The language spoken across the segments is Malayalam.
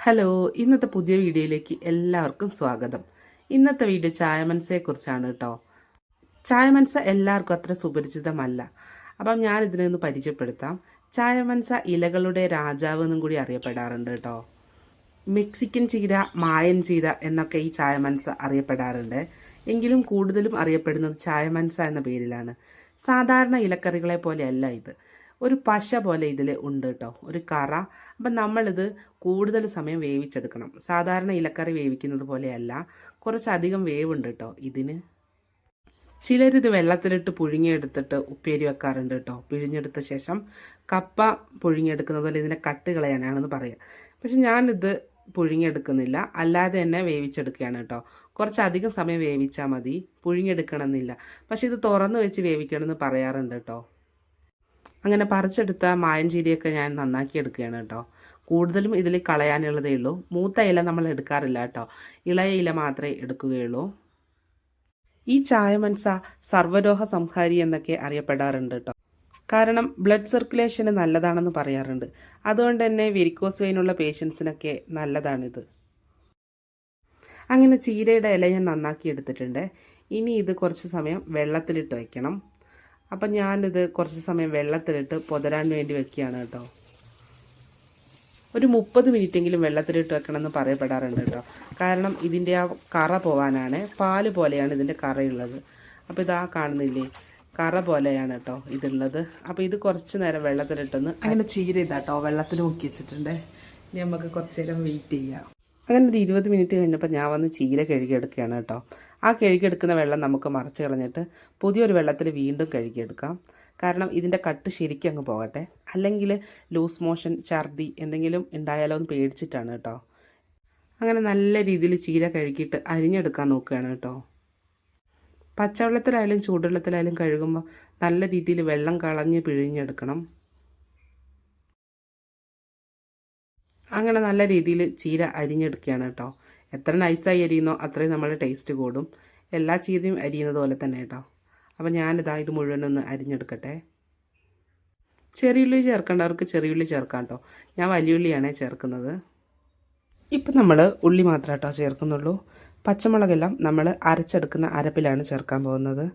ഹലോ, ഇന്നത്തെ പുതിയ വീഡിയോയിലേക്ക് എല്ലാവർക്കും സ്വാഗതം. ഇന്നത്തെ വീഡിയോ ചായമൻസയെക്കുറിച്ചാണ് കേട്ടോ. ചായമൻസ എല്ലാവർക്കും അത്ര സുപരിചിതമല്ല. അപ്പം ഞാൻ ഇതിനൊന്ന് പരിചയപ്പെടുത്താം. ചായമൻസ ഇലകളുടെ രാജാവ് എന്നും കൂടി അറിയപ്പെടാറുണ്ട് കേട്ടോ. മെക്സിക്കൻ ചീര, മായൻ ചീര എന്നൊക്കെ ഈ ചായമൻസ അറിയപ്പെടാറുണ്ട്. എങ്കിലും കൂടുതലും അറിയപ്പെടുന്നത് ചായമൻസ എന്ന പേരിലാണ്. സാധാരണ ഇലക്കറികളെ പോലെയല്ല ഇത്. ഒരു പശ പോലെ ഇതിൽ ഉണ്ട് കേട്ടോ, ഒരു കറ. അപ്പം നമ്മളിത് കൂടുതൽ സമയം വേവിച്ചെടുക്കണം. സാധാരണ ഇലക്കറി വേവിക്കുന്നത് പോലെയല്ല, കുറച്ചധികം വേവുണ്ട് കേട്ടോ ഇതിന്. ചിലരിത് വെള്ളത്തിലിട്ട് പുഴുങ്ങിയെടുത്തിട്ട് ഉപ്പേരി വെക്കാറുണ്ട് കേട്ടോ. പിഴിഞ്ഞെടുത്ത ശേഷം കപ്പ പുഴുങ്ങിയെടുക്കുന്നത് പോലെ ഇതിനെ കട്ട് കളയാനാണെന്ന് പറയാം. പക്ഷെ ഞാനിത് പുഴുങ്ങിയെടുക്കുന്നില്ല, അല്ലാതെ തന്നെ വേവിച്ചെടുക്കുകയാണ് കേട്ടോ. കുറച്ചധികം സമയം വേവിച്ചാൽ മതി, പുഴുങ്ങിയെടുക്കണമെന്നില്ല. പക്ഷെ ഇത് തുറന്നു വെച്ച് വേവിക്കണമെന്ന് പറയാറുണ്ട് കേട്ടോ. അങ്ങനെ പറിച്ചെടുത്ത മായഞ്ചീരിയൊക്കെ ഞാൻ നന്നാക്കി എടുക്കുകയാണ് കേട്ടോ. കൂടുതലും ഇതിൽ കളയാനുള്ളതേ ഉള്ളൂ. മൂത്ത ഇല നമ്മൾ എടുക്കാറില്ല കേട്ടോ, ഇളയ ഇല മാത്രമേ എടുക്കുകയുള്ളൂ. ഈ ചായമൻസ സർവ്വരോഗ സംഹാരി എന്നൊക്കെ അറിയപ്പെടാറുണ്ട് കേട്ടോ. കാരണം ബ്ലഡ് സർക്കുലേഷന് നല്ലതാണെന്ന് പറയാറുണ്ട്. അതുകൊണ്ട് തന്നെ വെരിക്കോസ് വെയിനുള്ള പേഷ്യൻസിനൊക്കെ നല്ലതാണിത്. അങ്ങനെ ചീരയുടെ ഇല ഞാൻ നന്നാക്കി എടുത്തിട്ടുണ്ട്. ഇനി ഇത് കുറച്ച് സമയം വെള്ളത്തിലിട്ട് വയ്ക്കണം. അപ്പം ഞാനിത് കുറച്ച് സമയം വെള്ളത്തിലിട്ട് പൊതരാൻ വേണ്ടി വെക്കുകയാണ് കേട്ടോ. ഒരു 30 മിനിറ്റെങ്കിലും വെള്ളത്തിലിട്ട് വെക്കണമെന്ന് പറയപ്പെടാറുണ്ട് കേട്ടോ. കാരണം ഇതിൻ്റെ ആ കറ പോവാനാണ്. പാല് പോലെയാണ് ഇതിൻ്റെ കറയുള്ളത്. അപ്പോൾ ഇതാ കാണുന്നില്ലേ, കറ പോലെയാണ് കേട്ടോ ഇതുള്ളത്. അപ്പോൾ ഇത് കുറച്ച് നേരം വെള്ളത്തിലിട്ടൊന്ന് അങ്ങനെ ചീര ഇതാട്ടോ വെള്ളത്തിൽ മുക്കി വെച്ചിട്ടുണ്ട്. ഇനി നമുക്ക് കുറച്ച് നേരം വെയിറ്റ് ചെയ്യാം. അങ്ങനെ ഒരു 20 മിനിറ്റ് കഴിഞ്ഞപ്പോൾ ഞാൻ വന്ന് ചീര കഴുകിയെടുക്കുകയാണ് കേട്ടോ. ആ കഴുകിയെടുക്കുന്ന വെള്ളം നമുക്ക് മറച്ച് കളഞ്ഞിട്ട് പുതിയൊരു വെള്ളത്തിൽ വീണ്ടും കഴുകിയെടുക്കാം. കാരണം ഇതിൻ്റെ കട്ട് ശരിക്കും അങ്ങ് പോകട്ടെ. അല്ലെങ്കിൽ ലൂസ് മോഷൻ, ഛർദി എന്തെങ്കിലും ഉണ്ടായാലോ എന്ന് പേടിച്ചിട്ടാണ് കേട്ടോ. അങ്ങനെ നല്ല രീതിയിൽ ചീര കഴുകിയിട്ട് അരിഞ്ഞെടുക്കാൻ നോക്കുകയാണ് കേട്ടോ. പച്ചവെള്ളത്തിലായാലും ചൂടുവെള്ളത്തിലായാലും കഴുകുമ്പോൾ നല്ല രീതിയിൽ വെള്ളം കളഞ്ഞ് പിഴിഞ്ഞെടുക്കണം. അങ്ങനെ നല്ല രീതിയിൽ ചീര അരിഞ്ഞെടുക്കുകയാണ് കേട്ടോ. എത്ര നൈസായി അരിയുന്നോ അത്രയും നമ്മുടെ ടേസ്റ്റ് കൂടും. എല്ലാ ചീരയും അരിയുന്നത് പോലെ തന്നെ കേട്ടോ. അപ്പോൾ ഞാനിതാ ഇത് മുഴുവനൊന്ന് അരിഞ്ഞെടുക്കട്ടെ. ചെറിയുള്ളി ചേർക്കേണ്ടവർക്ക് ചെറിയുള്ളി ചേർക്കാം കേട്ടോ. ഞാൻ വലിയുള്ളിയാണ് ചേർക്കുന്നത്. ഇപ്പം നമ്മൾ ഉള്ളി മാത്രമേ കേട്ടോ ചേർക്കുന്നുള്ളൂ. പച്ചമുളകെല്ലാം നമ്മൾ അരച്ചെടുക്കുന്ന അരപ്പിലാണ് ചേർക്കാൻ പോകുന്നത്.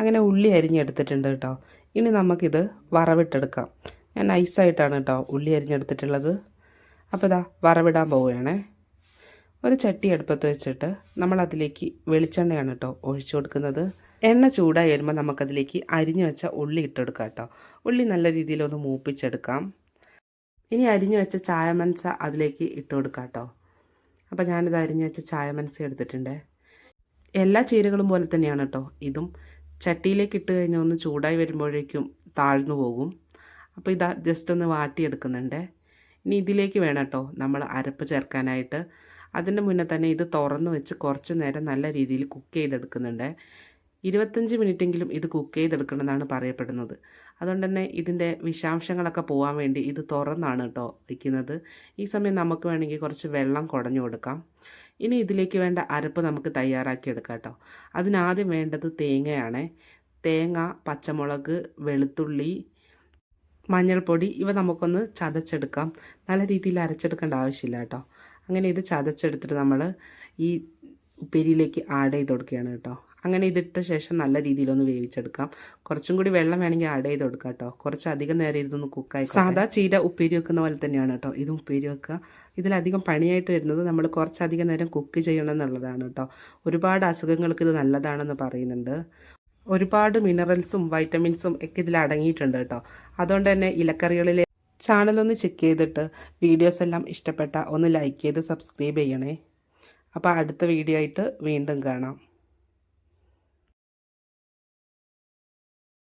അങ്ങനെ ഉള്ളി അരിഞ്ഞെടുത്തിട്ടുണ്ട് കേട്ടോ. ഇനി നമുക്കിത് വറവിട്ടെടുക്കാം. ഞാൻ നൈസായിട്ടാണ് കേട്ടോ ഉള്ളി അരിഞ്ഞെടുത്തിട്ടുള്ളത്. അപ്പോൾ ഇതാ വറവിടാൻ പോവുകയാണേ. ഒരു ചട്ടി അടുപ്പത്ത് വെച്ചിട്ട് നമ്മളതിലേക്ക് വെളിച്ചെണ്ണയാണ് കേട്ടോ ഒഴിച്ചു കൊടുക്കുന്നത്. എണ്ണ ചൂടായി വരുമ്പോൾ നമുക്കതിലേക്ക് അരിഞ്ഞു വെച്ച ഉള്ളി ഇട്ടെടുക്കാം കേട്ടോ. ഉള്ളി നല്ല രീതിയിലൊന്ന് മൂപ്പിച്ചെടുക്കാം. ഇനി അരിഞ്ഞു വെച്ച ചായമൻസ അതിലേക്ക് ഇട്ട് കൊടുക്കാം കേട്ടോ. അപ്പോൾ ഞാനിത് അരിഞ്ഞു വെച്ച ചായമൻസ എടുത്തിട്ടുണ്ട്. എല്ലാ ചീരകളും പോലെ തന്നെയാണ് കേട്ടോ ഇതും. ചട്ടിയിലേക്ക് ഇട്ട് കഴിഞ്ഞാൽ ഒന്ന് ചൂടായി വരുമ്പോഴേക്കും താഴ്ന്നു പോകും. അപ്പോൾ ഇതാ ജസ്റ്റ് ഒന്ന് വാട്ടിയെടുക്കുന്നുണ്ട്. ഇനി ഇതിലേക്ക് വേണം കേട്ടോ നമ്മൾ അരപ്പ് ചേർക്കാനായിട്ട്. അതിൻ്റെ മുന്നേ തന്നെ ഇത് തുറന്ന് വെച്ച് കുറച്ച് നേരം നല്ല രീതിയിൽ കുക്ക് ചെയ്തെടുക്കുന്നുണ്ട്. 25 മിനിറ്റെങ്കിലും ഇത് കുക്ക് ചെയ്തെടുക്കണമെന്നാണ് പറയപ്പെടുന്നത്. അതുകൊണ്ട് തന്നെ ഇതിൻ്റെ വിഷാംശങ്ങളൊക്കെ പോകാൻ വേണ്ടി ഇത് തുറന്നാണ് കേട്ടോ വയ്ക്കുന്നത്. ഈ സമയം നമുക്ക് വേണമെങ്കിൽ കുറച്ച് വെള്ളം കുടഞ്ഞു കൊടുക്കാം. ഇനി ഇതിലേക്ക് വേണ്ട അരപ്പ് നമുക്ക് തയ്യാറാക്കി എടുക്കാം കേട്ടോ. അതിനാദ്യം വേണ്ടത് തേങ്ങയാണ്. തേങ്ങ, പച്ചമുളക്, വെളുത്തുള്ളി, മഞ്ഞൾപ്പൊടി ഇവ നമുക്കൊന്ന് ചതച്ചെടുക്കാം. നല്ല രീതിയിൽ അരച്ചെടുക്കേണ്ട ആവശ്യമില്ല കേട്ടോ. അങ്ങനെ ഇത് ചതച്ചെടുത്തിട്ട് നമ്മൾ ഈ ഉപ്പേരിയിലേക്ക് ആഡ് ചെയ്ത് കൊടുക്കുകയാണ് കേട്ടോ. അങ്ങനെ ഇതിട്ട ശേഷം നല്ല രീതിയിലൊന്ന് വേവിച്ചെടുക്കാം. കുറച്ചും കൂടി വെള്ളം വേണമെങ്കിൽ ആഡ് ചെയ്ത് കൊടുക്കാം കേട്ടോ. കുറച്ചധികം നേരം ഇതൊന്ന് കുക്കായി. സാധാ ചീര ഉപ്പേരി വെക്കുന്ന പോലെ തന്നെയാണ് കേട്ടോ ഇതും ഉപ്പേരി വെക്കുക. ഇതിലധികം പണിയായിട്ട് വരുന്നത് നമ്മൾ കുറച്ചധികം നേരം കുക്ക് ചെയ്യണം എന്നുള്ളതാണ് കേട്ടോ. ഒരുപാട് അസുഖങ്ങൾക്ക് ഇത് നല്ലതാണെന്ന് പറയുന്നുണ്ട്. ഒരുപാട് മിനറൽസും വൈറ്റമിൻസും ഒക്കെ ഇതിൽ അടങ്ങിയിട്ടുണ്ട് കേട്ടോ. അതുകൊണ്ട് തന്നെ ഇലക്കറികളിലെ ചാനലൊന്ന് ചെക്ക് ചെയ്തിട്ട് വീഡിയോസ് എല്ലാം ഇഷ്ടപ്പെട്ട ഒന്ന് ലൈക്ക് ചെയ്ത് സബ്സ്ക്രൈബ് ചെയ്യണേ. അപ്പോൾ അടുത്ത വീഡിയോ ആയിട്ട് വീണ്ടും കാണാം.